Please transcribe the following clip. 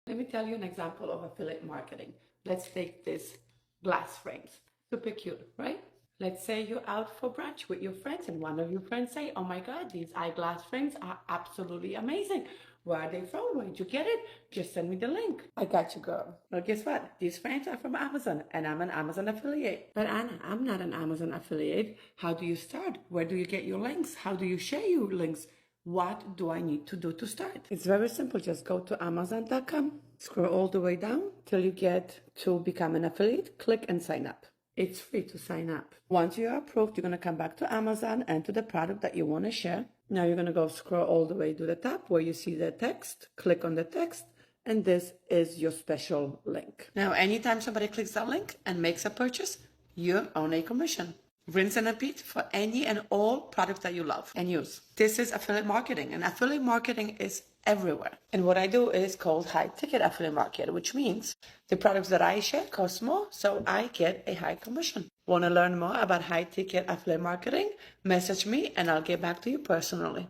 Let me tell you an example of affiliate marketing. Let's take this glass frames. Super cute, right? Let's say you're out for brunch with your friends and one of your friends say, oh my God, these eyeglass frames are absolutely amazing. Where are they from? Where did you get it? Just send me the link. I got you, girl. Well, guess what? These frames are from Amazon and I'm an Amazon affiliate. But Anna, I'm not an Amazon affiliate. How do you start? Where do you get your links? How do you share your links? What do I need to do to start? It's very simple. Just go to Amazon.com, scroll all the way down till you get to become an affiliate, click and sign up. It's free to sign up. Once you are approved, you're going to come back to Amazon and to the product that you want to share. Now you're going to go scroll all the way to the top where you see the text, click on the text, and this is your special link. Now, anytime somebody clicks that link and makes a purchase, you own a commission. Rinse and repeat for any and all products that you love and use. This is affiliate marketing, and affiliate marketing is everywhere. And what I do is called high ticket affiliate marketing, which means the products that I share cost more, so I get a high commission. Want to learn more about high ticket affiliate marketing? Message me and I'll get back to you personally.